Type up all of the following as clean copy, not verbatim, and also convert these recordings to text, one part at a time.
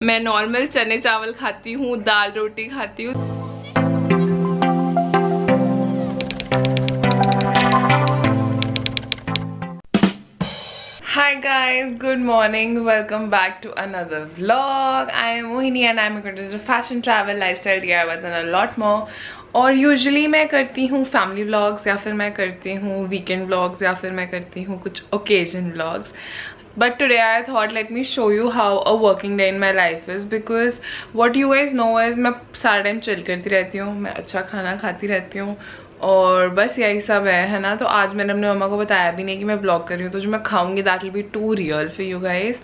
मैं नॉर्मल चने चावल खाती हूँ, दाल रोटी खाती हूँ। Hi guys, good morning. Welcome back to another vlog. I am Mohini and I am going to do fashion, travel, lifestyle, DIYs and a lot more. और usually मैं करती हूँ फैमिली व्लॉग्स या फिर मैं करती हूँ वीकेंड व्लॉग्स या फिर मैं करती हूँ कुछ occasion vlogs. But today I thought let me show you how a working day in my life is, because what you guys know is मैं सारा टाइम चिल करती रहती हूँ, मैं अच्छा खाना खाती रहती हूँ और बस यही सब है ना. तो आज मैंने अपने मम्मा को बताया भी नहीं कि मैं व्लॉग कर रही हूँ, तो जो मैं खाऊंगी that will be too real for you guys.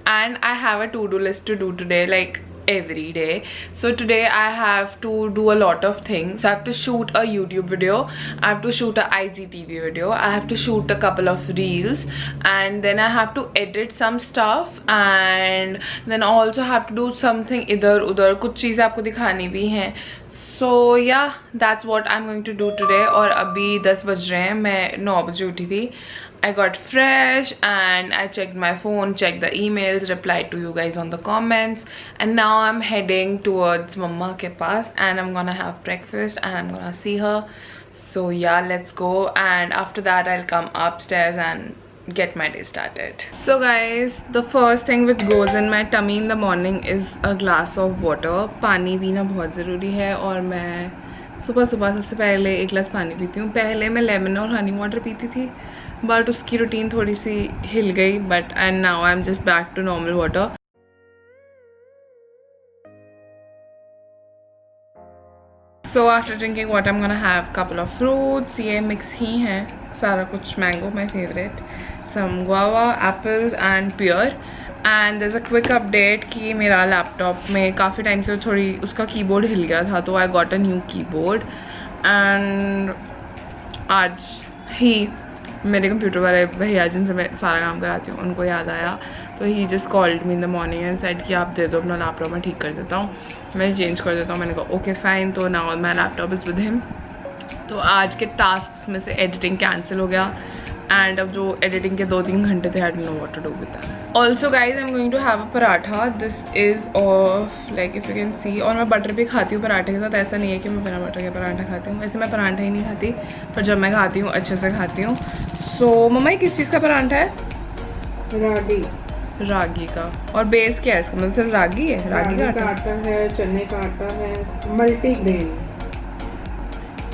And I have a to do list to do today, like every day. So today I have to do a lot of things. So I have to shoot a YouTube video, I have to shoot a IGTV video, I have to shoot a couple of reels, and then I have to edit some stuff, and then I also have to do something इधर उधर कुछ चीज़ें आपको दिखानी भी हैं. So yeah, that's what I'm going to do today. और अभी 10 बज रहे हैं, मैं 9 बजे उठी थी. I got fresh and I checked my phone, checked the emails, replied to you guys on the comments, and now I'm heading towards Mama ke paas and I'm gonna have breakfast and I'm gonna see her. So yeah, let's go, and after that I'll come upstairs and get my day started. So guys, the first thing which goes in my tummy in the morning is a glass of water. पानी पीना बहुत ज़रूरी है और मैं सुबह सुबह सबसे पहले एक गिलास पानी पीती हूँ. पहले मैं लेमन और हनी वाटर पीती थी, बट उसकी रूटीन थोड़ी सी हिल गई, but and now I am just back to normal water. So after drinking water I am gonna have couple of fruits. ये मिक्स ही हैं सारा कुछ. Mango my favourite, some guava, apples and pear. And there is a quick update कि मेरा laptop में काफ़ी time से थोड़ी उसका कीबोर्ड हिल गया था, तो I got a new keyboard. And आज ही मेरे कंप्यूटर वाले भैया जिनसे मैं सारा काम कराती हूँ उनको याद आया, तो he just called me in the morning and said कि आप दे दो अपना लैपटॉप, मैं ठीक कर देता हूँ, मैं चेंज कर देता हूँ. मैंने कहा ओके फाइन. तो now my laptop is with him. तो आज के टास्क में से एडिटिंग कैंसिल हो गया, एंड अब जो एडिटिंग के 2-3 घंटे थे, I don't know what to do with that. Also guys I am going to have a paratha. This is of like if you can see. और मैं बटर भी खाती हूँ पराठे के साथ, ऐसा नहीं है कि मैं बिना बटर के पराठा खाती हूँ. वैसे मैं पराठा ही नहीं खाती, पर जब मैं खाती हूँ अच्छे से खाती हूँ. सो मम्मा ये किस चीज़ का पराठा है? रागी का. और बेस क्या है इसका? मतलब सिर्फ रागी है? रागी का आटा है, चने का आटा है, मल्टीग्रेन.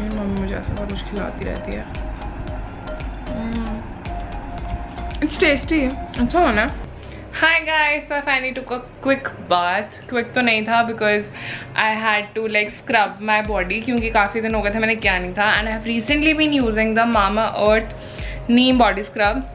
मम्मी मुझे ऐसा बहुत कुछ खिलाती रहती है. इट्स टेस्टी, अच्छा होना. Hi guys, so I finally took a quick bath. Quick तो नहीं था because I had to like scrub my body, क्योंकि काफ़ी दिन हो गए थे मैंने किया नहीं था. And I have recently been using the Mamaearth neem body scrub.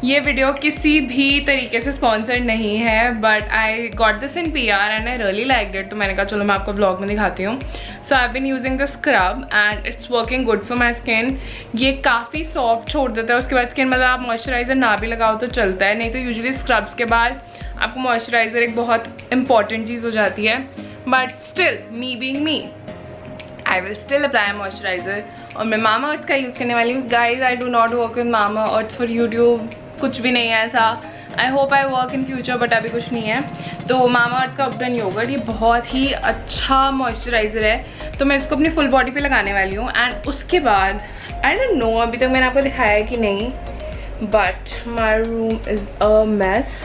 ये वीडियो किसी भी तरीके से स्पॉन्सर्ड नहीं है, but I got this in PR and I really like it. तो मैंने कहा चलो मैं आपको ब्लॉग में दिखाती हूँ. So I have been using the scrub and it's working good for my skin. ये काफ़ी सॉफ्ट छोड़ देता है उसके बाद स्किन. मतलब आप मॉइस्चराइज़र ना भी लगाओ तो चलता है, नहीं तो यूजुअली स्क्रब्स के बाद आपको मॉइस्चराइज़र एक बहुत इंपॉर्टेंट चीज़ हो जाती है. But still me being me, I will still apply moisturiser. और मैं मामा अर्थ का यूज़ करने वाली हूँ. Guys I do not work with mama earth for YouTube, कुछ भी नहीं है ऐसा. I hope I work in future, but अभी कुछ नहीं है. तो मामा अर्थ का ओपन योगर्ट, ये बहुत ही अच्छा मॉइस्चराइज़र है, तो मैं इसको अपनी फुल बॉडी पे लगाने वाली हूँ. एंड उसके बाद आई डोंट नो अभी तक मैंने आपको दिखाया है कि नहीं, but my room is a mess.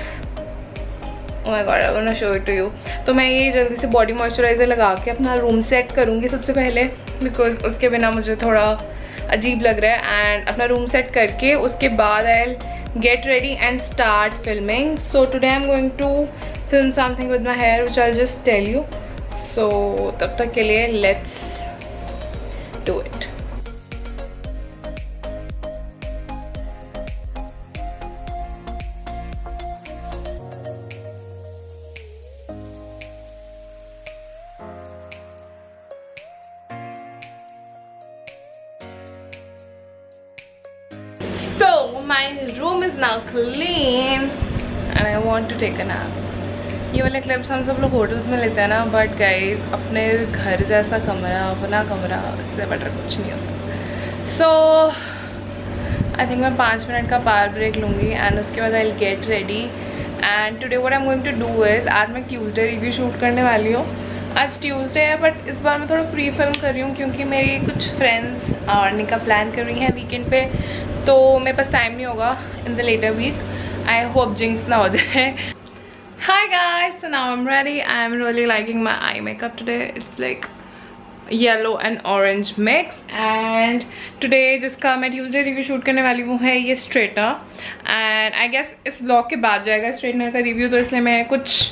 Oh my god, I want to show it to you. तो मैं ये जल्दी से बॉडी मॉइस्चराइज़र लगा के अपना रूम सेट करूँगी सबसे पहले, बिकॉज उसके बिना मुझे थोड़ा अजीब लग रहा है. एंड अपना रूम सेट करके उसके बाद आई get ready and start filming. So today I'm going to film something with my hair which I'll just tell you. So तब तक के लिए let's do it. So my room is now clean and I want to take a nap. ये वाले clips हम सब लोग hotels में लेते हैं ना, बट गाइस अपने घर जैसा कमरा, अपना कमरा, इससे बेटर कुछ नहीं होता. सो आई थिंक मैं 5 मिनट का पावर ब्रेक लूँगी एंड उसके बाद I will get ready and today what I am going to do is, आज मैं ट्यूसडे रिव्यू शूट करने वाली हूँ। आज ट्यूसडे है बट इस बार मैं थोड़ा प्री फिल्म कर रही हूँ क्योंकि मेरी कुछ फ्रेंड्स आने का प्लान कर रही हैं वीकेंड पे, तो मेरे पास टाइम नहीं होगा in the later week. I hope jinx ना हो जाए। Hi guys, so now I'm ready. I'm really liking my eye makeup today. It's like yellow and orange mix, and today जिसका मैं ट्यूसडे रिव्यू शूट करने वाली हूँ है ये स्ट्रेटनर, एंड आई गेस इस ब्लॉग के बाद जाएगा स्ट्रेटनर का रिव्यू, तो इसलिए मैं कुछ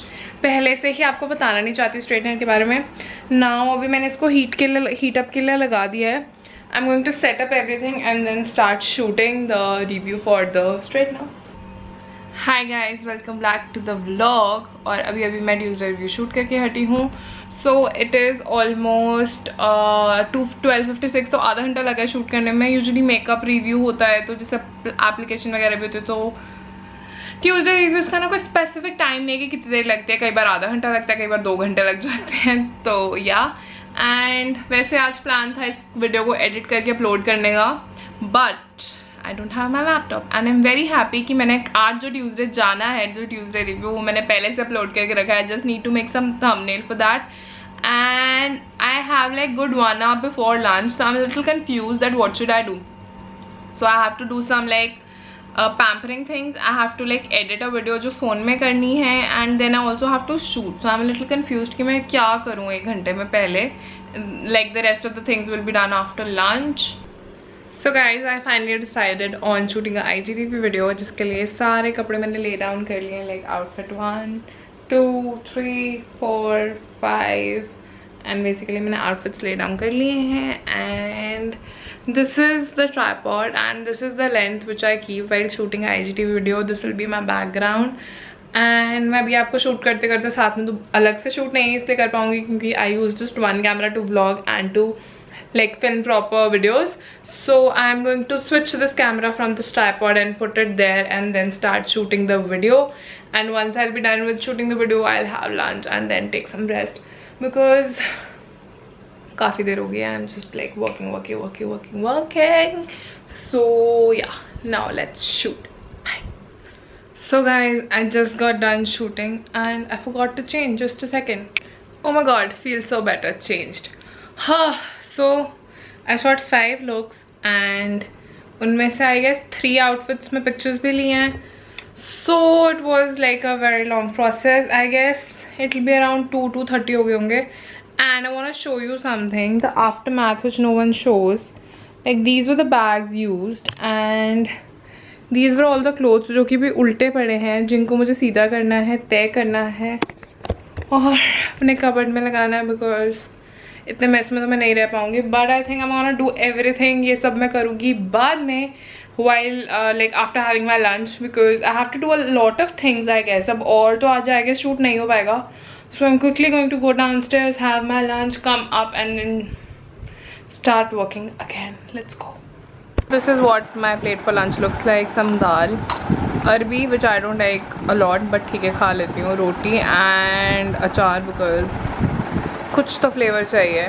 पहले से ही आपको बताना नहीं चाहती स्ट्रेटनर के बारे में। नाउ अभी मैंने इसको हीट अप के लिए लगा दिया है। I am going to set up everything and then start shooting the review for the straightener. Hi guys, welcome back to the vlog. और अभी मैं ट्यूसडे रिव्यू शूट करके हटी हूँ। सो इट इज़ ऑलमोस्ट 12:56, तो आधा घंटा लगा है शूट करने में। यूजुअली मेकअप रिव्यू होता है तो जैसे एप्लीकेशन वगैरह भी होते हैं, तो ट्यूसडे रिव्यूज़ का ना कोई स्पेसिफिक टाइम नहीं है कि कितनी देर लगती है। कई बार आधा घंटा लगता है, कई बार 2 घंटे लग जाते हैं, तो या। एंड वैसे आज प्लान था इस वीडियो को एडिट करके अपलोड करने का, but I don't have my laptop and I am very happy कि मैंने आज जो ट्यूसडे जाना है, जो ट्यूसडे रिव्यू, वो मैंने पहले से अपलोड करके रखा है। Just need to make some thumbnail for that, and I have like good 1 hour before lunch, so I am little confuse that what should I do. So I have to do some like pampering things. I have to like edit a video जो phone में करनी है, and then I also have to shoot. So I am little confuse कि मैं क्या करूँ 1 घंटे में पहले। Like the rest of the things will be done after lunch. So guys, I finally decided on shooting a IGTV video, जिसके लिए सारे कपड़े मैंने ले डाउन कर लिए हैं, like outfit 1, 2, 3, 4, 5, and basically मैंने outfits ले डाउन कर लिए हैं, and this is the tripod and this is the length which I keep while shooting a IGTV video. This will be my background, and मैं भी आपको shoot करते करते साथ में तो अलग से शूट नहीं इसलिए कर पाऊँगी क्योंकि I use just one camera to vlog and to like film proper videos. So I'm going to switch this camera from this tripod and put it there and then start shooting the video. And once I'll be done with shooting the video, I'll have lunch and then take some rest because काफी देर हो गई है. I'm just like working. So yeah, now let's shoot. Bye. So guys, I just got done shooting and I forgot to change. Just a second. Oh my god, feels so better. Changed. So I shot 5 looks and उनमें से I guess 3 outfits में pictures भी लिए हैं. So it was like a very long process. I guess it will be around 2:30 हो गए होंगे. And I want to show you something, the aftermath which no one shows. Like these were the bags used and these were all the clothes जो कि भी उल्टे पड़े हैं, जिनको मुझे सीधा करना है, तय करना है और अपने कबर्ड में लगाना है because इतने मैस में तो मैं नहीं रह पाऊँगी. But I think I am gonna do everything. ये सब मैं करूँगी बाद में while like after having my lunch because I have to do a lot of things I guess. अब और तो आज I guess shoot नहीं हो पाएगा. So I'm quickly going to go downstairs, have my lunch, come up and then start working again. Let's go. This is what my plate for lunch looks like. Some dal, अरबी which I don't like a lot but ठीक है खा लेती हूँ, रोटी and अचार because कुछ तो flavour चाहिए.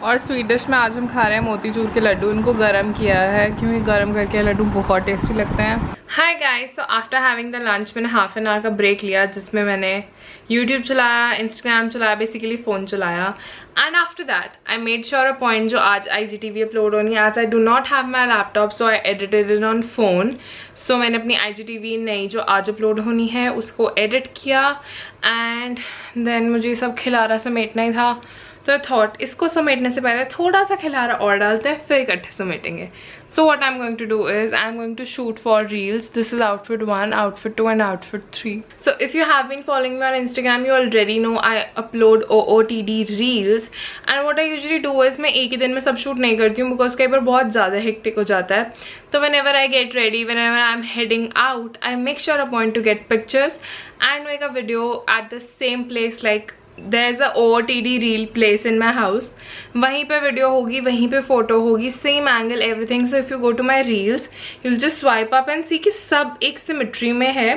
और स्वीट डिश में आज हम खा रहे हैं मोतीचूर के लड्डू. इनको गरम किया है क्योंकि गरम करके लड्डू बहुत टेस्टी लगते हैं. Hi guys, so after having the lunch मैंने हाफ एन आवर का ब्रेक लिया जिसमें मैंने यूट्यूब चलाया, इंस्टाग्राम चलाया, बेसिकली फ़ोन चलाया. And after that I made sure a point जो आज IGTV अपलोड होनी है. आज I do not have my laptop so I edited it on phone. So मैंने अपनी IGTV नई जो आज अपलोड होनी है उसको एडिट किया एंड देन मुझे सब खिलारा समेटना ही था, तो थॉट इसको समेटने से पहले थोड़ा सा खिलारा और डालते हैं फिर इकट्ठे समेटेंगे. So what I am going to do is I am going to shoot for reels. This is outfit 1, outfit 2 and outfit 3. So if you have been following me on Instagram, you already know I upload OOTD reels, and what I usually do is मैं एक ही दिन में सब shoot नहीं करती हूँ because कई बार बहुत ज़्यादा हेक्टिक हो जाता है. तो whenever I get ready, whenever I'm heading out, I make sure a point to get pictures and make a video at the same place. Like there's a OOTD reel place in my house. वहीं पे video होगी, वहीं पे photo होगी, same angle, everything. So if you go to my reels you'll just swipe up and see कि सब एक symmetry में है.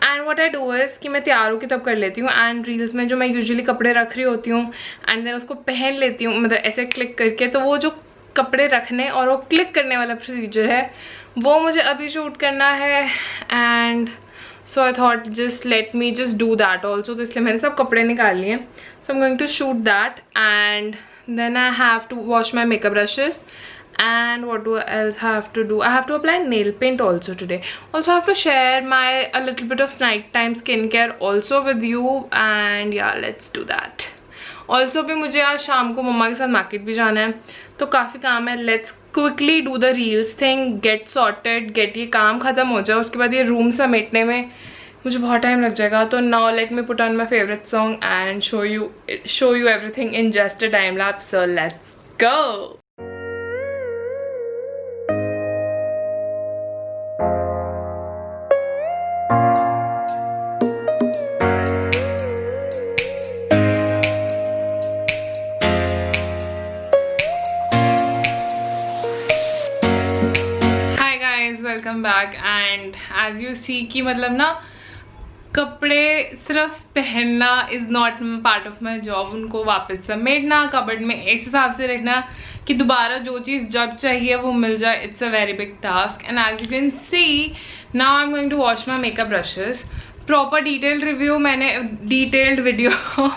And what I do is कि मैं तैयार होकर तब कर लेती हूँ एंड रील्स में जो मैं यूजुअली कपड़े रख रही होती हूँ एंड देन उसको पहन लेती हूँ, मतलब ऐसे क्लिक करके. तो वो जो कपड़े रखने और वो क्लिक करने वाला प्रोसीजर है वो मुझे अभी शूट करना है. And so I thought just let me just do that also. तो इसलिए मैंने सब कपड़े निकाल लिए. So I am going to shoot that and then I have to wash my makeup brushes. And what do I else have to do? I have to apply nail paint also today. Also I have to share a little bit of nighttime skincare also with you. And yeah, let's do that. Also भी मुझे आज शाम को मम्मा के साथ market भी जाना है, तो काफ़ी काम है. Let's quickly do the reels thing, get sorted, get ये काम ख़त्म हो जाए, उसके बाद ये रूम समेटने में मुझे बहुत टाइम लग जाएगा. तो now let me put on my favourite song and show you everything in just a time lapse. So let's go. Hi guys, welcome back. And as you see कि मतलब ना कपड़े सिर्फ पहनना is not part of my job. उनको वापस समेटना, cupboard में इस हिसाब से रखना कि दोबारा जो चीज़ जब चाहिए वो मिल जाए, it's a very big task. And as you can see now I am going to wash my makeup brushes. Proper detailed video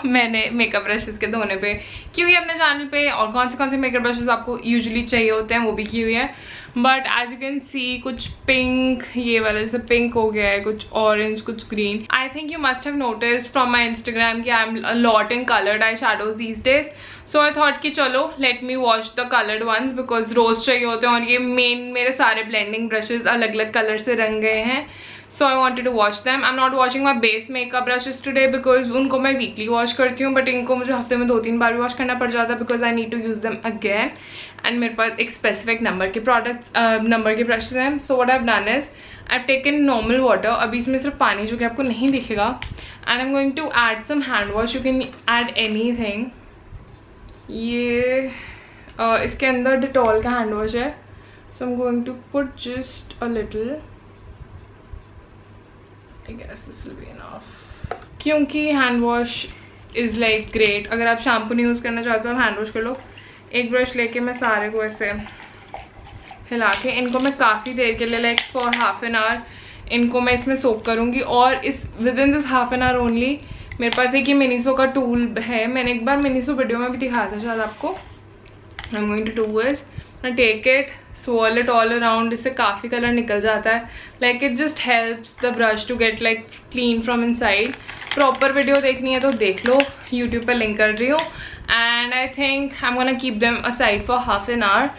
मैंने मेकअप ब्रशेस के धोने पे की हुई है अपने चैनल पे, और कौन से मेकअप ब्रशेस आपको यूजुअली चाहिए होते हैं वो भी की हुई है. But as you can see कुछ पिंक, ये वाला जैसे पिंक हो गया है, कुछ ऑरेंज, कुछ green. I think you must have noticed from my Instagram कि I am a lot in coloured eye shadows these days. So I thought कि चलो let me wash the coloured ones, because रोज चाहिए होते हैं और ये मेरे सारे ब्लेंडिंग ब्रशेज अलग अलग कलर से रंग गए हैं. So I wanted to wash them. I'm not washing my base makeup brushes today because उनको मैं weekly wash करती हूँ, but इनको मुझे हफ्ते में 2-3 बार भी wash करना पड़ जाता है because I need to use them again. And मेरे पास एक specific number के नंबर के brushes हैं. So what I've done is I've taken normal water. अभी इसमें सिर्फ पानी जो कि आपको नहीं दिखेगा. And I'm going to add some hand wash. You can add anything. ये इसके अंदर Dettol का hand wash है. So I'm going to put just a little. I guess this will be enough. क्योंकि hand wash is like great. अगर आप shampoo नहीं use करना चाहते हो आप हैंड वॉश कर लो. एक ब्रश लेके मैं सारे को ऐसे हिला के इनको मैं काफ़ी देर के लिए like for half an our इनको मैं इसमें सोक करूँगी. और इस with in this half an our only मेरे पास एक ये मिनीसो का टूल है. मैंने एक बार मिनीसो वीडियो में भी दिखाया था शायद आपको. I am going to do is take it, swirl it all around. इससे काफ़ी कलर निकल जाता है. Like it just helps the brush to get like clean from inside. Proper video देखनी है तो देख लो, यूट्यूब पर लिंक कर रही हूँ. And I think I am gonna keep them aside for half an hour.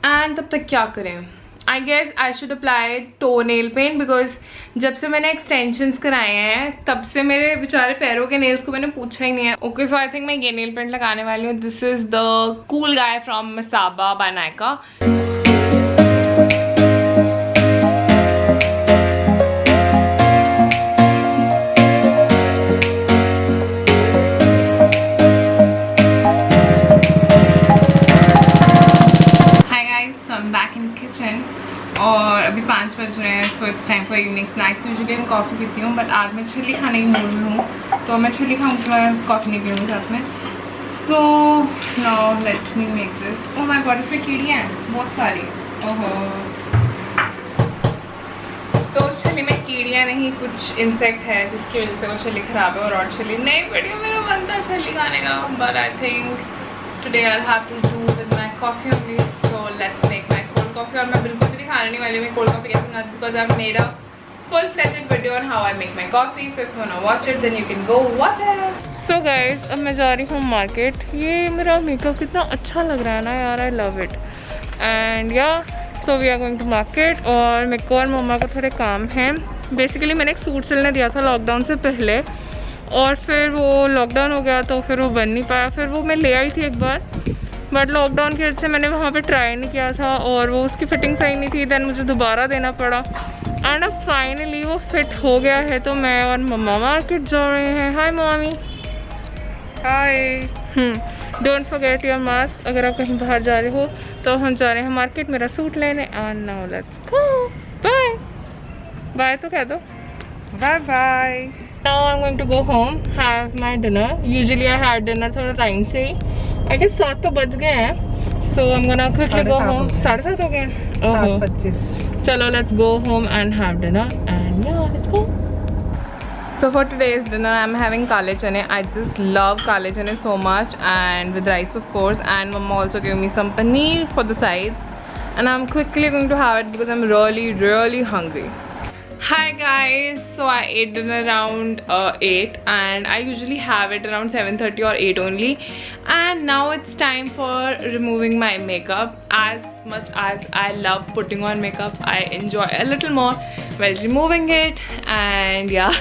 And तब तक क्या करें? I guess I should apply toe nail paint, because जब से मैंने एक्सटेंशंस कराए हैं तब से मेरे बेचारे पैरों के नेल्स को मैंने पूछा ही नहीं है. ओके, सो आई थिंक मैं ये नेल पेंट लगाने वाली हूँ. This is the cool guy from Masaba by Nykaa. और अभी 5 बज रहे हैं. So it's time for evening snacks. Usually मैं कॉफ़ी पीती हूँ, बट आज मैं छली खाने की मूड में हूँ, तो मैं छली खाऊंगी, मैं कॉफ़ी नहीं पीऊँगी साथ में. So now let me make this. Oh my God, इसमें कीड़ियाँ हैं बहुत सारी. ओहो, तो उस छली में कीड़ियाँ नहीं, कुछ इंसेक्ट है जिसकी वजह से वो छली ख़राब है और छली नहीं पड़ी. मेरा मन था छली खाने का, but I think today I will have to do with my coffee only. So let's make my cold coffee. और मैं बिल्कुल भी खाने नहीं वाली हूँ कोल्ड कॉफ़ी कैसे बनाती, because I made a full-fledged video on how I make my coffee. So if you wanna watch it, then you can go watch it. So guys, अब मैं जा रही हूँ मार्केट. ये मेरा मेकअप कितना अच्छा लग रहा है ना यार, I love it. And yeah so we are going to market. और मेरे को और मम्मा को थोड़े काम हैं. बेसिकली मैंने एक सूट सिलने दिया था लॉकडाउन से पहले, और फिर वो लॉकडाउन हो गया तो फिर वो बन नहीं पाया. फिर वो मैं ले आई थी एक बार, बट लॉकडाउन की वजह से मैंने वहाँ पे ट्राई नहीं किया था और वो उसकी फिटिंग सही नहीं थी. दैन मुझे दोबारा देना पड़ा. एंड अब फाइनली वो फिट हो गया है, तो मैं और मम्मा मार्केट जा रहे हैं. Hi mummy. Hi. Don't forget your mask. अगर आप कहीं बाहर जा रहे हो तो हम जा रहे हैं मार्केट मेरा सूट लेने. And now let's go. Bye bye तो कह दो. Bye bye. Now I am going to go home, have my dinner. Usually I have dinner थोड़ा टाइम से ही. आई गेस 7 तो बज गए हैं. So I am gonna quickly go home. 7:30 हो गए. ओहो, चलो let's go home and have dinner. And yeah let's go. So for today's dinner, I'm having kale chane. I just love kale chane so much, and with rice of course. And mama also gave me some paneer for the sides, and I'm quickly going to have it because I'm really hungry. Hi guys, so I ate dinner around 8, and I usually have it around 7:30 or 8 only. And now it's time for removing my makeup. As much as I love putting on makeup, I enjoy a little more while removing it. And yeah,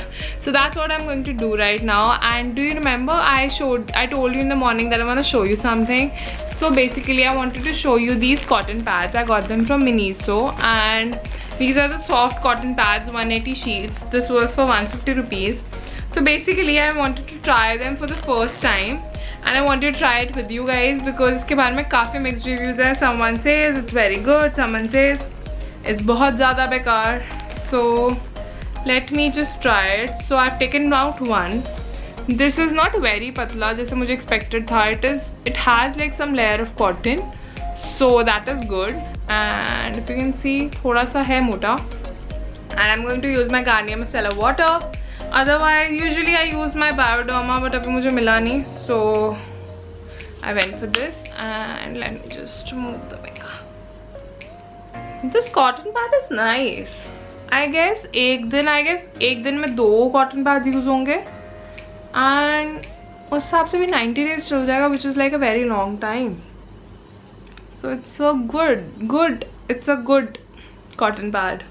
so that's what I'm going to do right now. And do you remember I told you in the morning that I want to show you something. So basically I wanted to show you these cotton pads. I got them from Miniso, and these are the soft cotton pads, 180 sheets. This was for 150 rupees. So basically I wanted to try them for the first time, and I wanted to try it with you guys because इसके बारे में काफ़ी mixed reviews हैं. Someone says it's very good, someone says it's बहुत ज़्यादा बेकार. So let me just try it. So I've taken out one. This is not very patla जैसे मुझे expected था. It has like some layer of cotton, so that is good. And if you can see, थोड़ा सा है मोटा. And I'm going to use my Garnier Micellar water. Otherwise, usually I use my Bioderma, but अभी मुझे मिला नहीं, so I went for this. And let me just remove the makeup. This cotton pad is nice. I guess एक दिन में 2 cotton pads use होंगे, and उस हिसाब से भी 90 days चल जाएगा, which is like a very long time. So it's so good. It's a good cotton pad.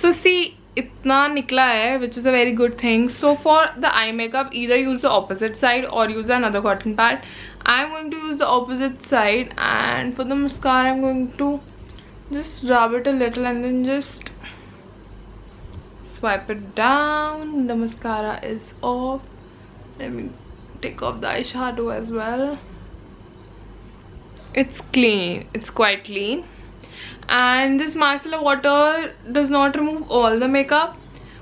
So see, इतना निकला है, which is a very good thing. So for the eye makeup, either use the opposite side or use another cotton pad. I'm going to use the opposite side, and for the mascara, I'm going to just rub it a little and then just swipe it down. The mascara is off. Let me take off the eyeshadow as well. It's clean, it's quite clean. And this micellar water does not remove all the makeup,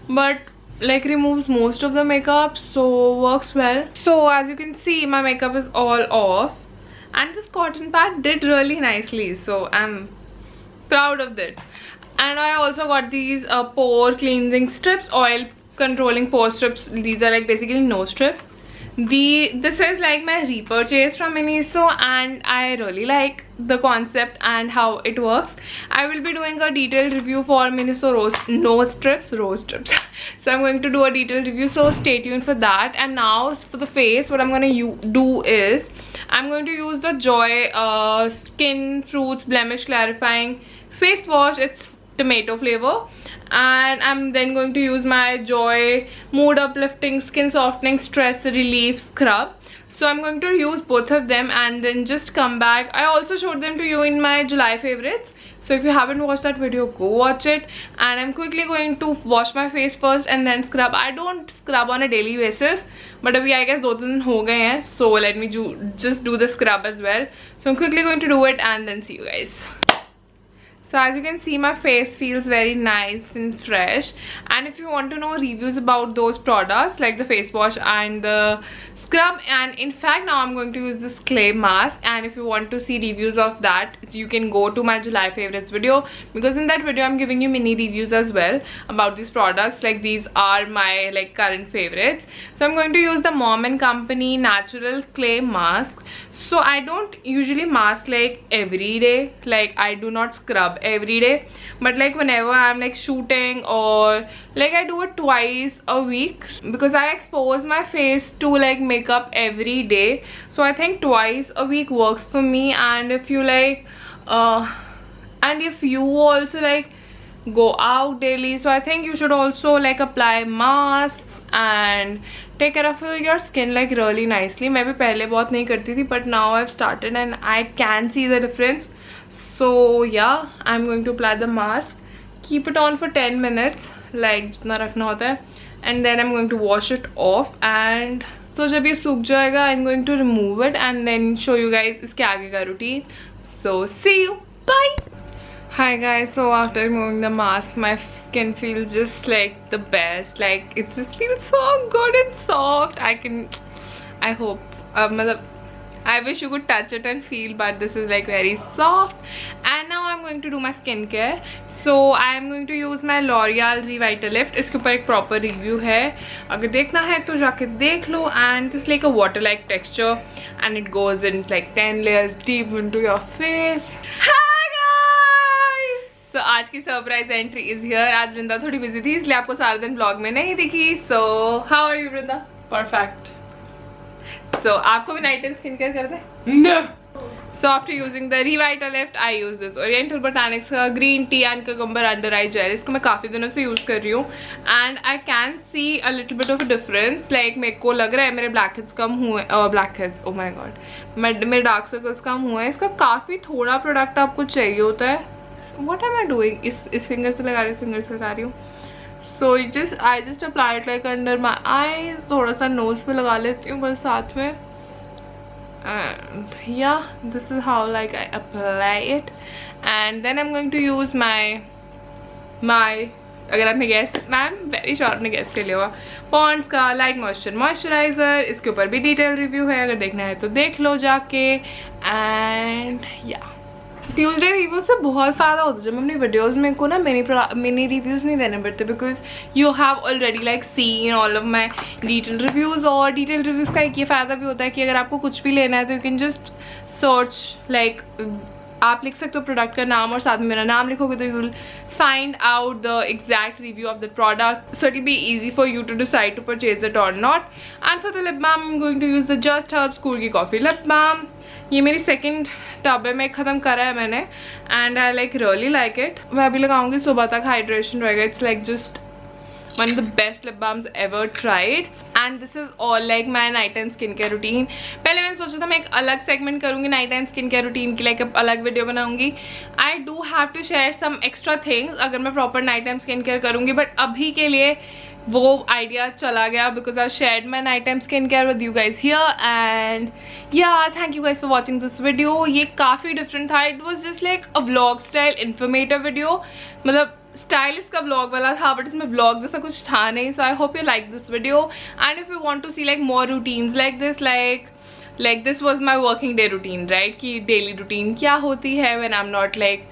but like removes most of the makeup, so works well. So as you can see, my makeup is all off, and this cotton pad did really nicely, so I'm proud of that. And I also got these pore cleansing strips, oil controlling pore strips. These are like basically no strip. This is like my repurchase from Miniso, and I really like the concept and how it works. I will be doing a detailed review for Miniso rose strips. So I'm going to do a detailed review, so stay tuned for that. And now for the face, what I'm going to do is I'm going to use the Joy Skin Fruits Blemish Clarifying Face Wash. It's tomato flavor. And I'm then going to use my Joy Mood Uplifting Skin Softening Stress Relief Scrub. So I'm going to use both of them and then just come back. I also showed them to you in my July favorites, so if you haven't watched that video, go watch it. And I'm quickly going to wash my face first and then scrub. I don't scrub on a daily basis, but abhi I guess 2 दिन हो गए हैं, so let me just do the scrub as well. So I'm quickly going to do it and then see you guys. So as you can see, my face feels very nice and fresh. And if you want to know reviews about those products like the face wash and the scrub, and in fact now I'm going to use this clay mask, and if you want to see reviews of that, you can go to my July favorites video, because in that video I'm giving you mini reviews as well about these products. Like these are my like current favorites. So I'm going to use the Mom and Company natural clay mask. So I don't usually mask like every day, like I do not scrub every day, but like whenever I'm like shooting, or like I do it twice a week, because I expose my face to like makeup every day. So I think twice a week works for me. And if you like and if you also like go out daily, so I think you should also like apply masks and take care of your skin like really nicely. मैं भी पहले बहुत नहीं करती थी, but now I've started and I can see the difference. So yeah, I'm going to apply the mask, keep it on for 10 minutes, like जितना रखना होता है, and then I'm going to wash it off. And so जब ये सूख जाएगा, I'm going to remove it and then show you guys इसके आगे का routine. So see you, bye. Hi guys, so after removing the mask, my skin feels just like the best. Like it just feels so good and soft. I hope I wish you could touch it and feel, but this is like very soft. And now I'm going to do my skincare. So I am going to use my L'Oreal Revitalift. इसके ऊपर एक proper review है, अगर देखना है तो जाके देख लो. And it's like a water-like texture, and it goes in like 10 layers deep into your face. Hi guys! So आज की surprise entry is here. आज वृंदा थोड़ी busy थी, इसलिए आपको सारा दिन vlog में नहीं दिखी. So how are you Vrinda? Perfect. So आपको भी नाइट स्किन केयर करते हैं? No. So after using the Revitalift, I use this Oriental Botanics का green tea and cucumber under eye gel. इसको मैं काफ़ी दिनों से यूज़ कर रही हूँ and I can see a little bit of a difference. Like मेरे को लग रहा है मेरे blackheads कम हुए, blackheads, oh my god, मेरे dark circles कम हुए हैं. इसका काफ़ी थोड़ा प्रोडक्ट आपको चाहिए होता है. What am I doing? इस फिंगर से लगा रही हूँ, इस फिंगर से लगा रही हूँ. So I just apply it like under my eyes. थोड़ा सा nose पे लगा लेती हूँ बस साथ में. And yeah, this is how like I apply it. And then I'm going to use my अगर आपने गैस, मैम वेरी श्योर आपने गैस कर लिया होगा, पॉन्ड्स का लाइट मॉइस्चर मॉइस्चराइजर. इसके ऊपर भी डिटेल रिव्यू है, अगर देखना है तो देख लो जाके. एंड या ट्यूसडे रिव्यू से बहुत फ़ायदा होता है जब अपनी वीडियोस में को ना मिनी रिव्यूज़ नहीं देने पड़ते, because you have already like seen all of my detail reviews. और डिटेल रिव्यूज़ का एक ये फ़ायदा भी होता है कि अगर आपको कुछ भी लेना है तो you can just search, like आप लिख सकते हो प्रोडक्ट का नाम और साथ में मेरा नाम लिखोगे तो you will find out the exact review of the product. So it will be easy for you to decide to purchase it और not. And for the lip balm I am going to use the just herbs cool की coffee lip balm. ये मेरी second tub है, मैं ख़त्म करा है मैंने and I like really like it. मैं अभी लगाऊंगी सुबह तक, हाइड्रेशन रहेगा. It's like just one of the best lip balms ever tried. And this is all like my night time skin care routine. पहले मैंने सोचा था मैं एक अलग सेगमेंट करूँगी night time skin care routine की, लाइक अलग वीडियो बनाऊंगी. I do have to share some extra things अगर मैं proper night time skin care करूँगी, बट अभी के लिए वो आइडिया चला गया because I shared my night time skin care with you guys here. And yeah thank you guys for watching this video. ये काफ़ी डिफरेंट था. It was just like a vlog style informative video, मतलब style इसका vlog वाला था but इसमें vlog जैसा कुछ था नहीं. So I hope you like this video. And if you want to see like more routines like this was my working day routine, right, कि डेली रूटीन क्या होती है when I am not like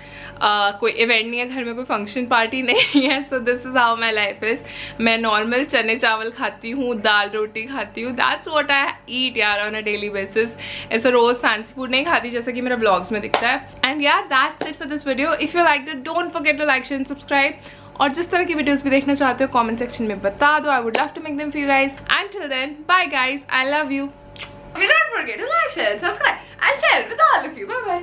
कोई event नहीं है घर में, कोई फंक्शन पार्टी नहीं है. So this is how my life is. मैं नॉर्मल चने चावल खाती हूँ, दाल रोटी खाती हूँ. दैट्स व्हाट आई ईट यार ऑन अ डेली बेसिस. ऐसा रोज़ फैंसी फूड नहीं खाती जैसा कि मेरा ब्लॉग्स में दिखता है. एंड यार that's it for this video. If you like it don't forget to like share and subscribe. और जिस तरह की वीडियोस भी देखना चाहते हो कमेंट सेक्शन में बता दो. I would love to make them for you guys. And till then bye guys, I love you. Don't forget to like, share, and subscribe, and share it with all of you. Bye bye.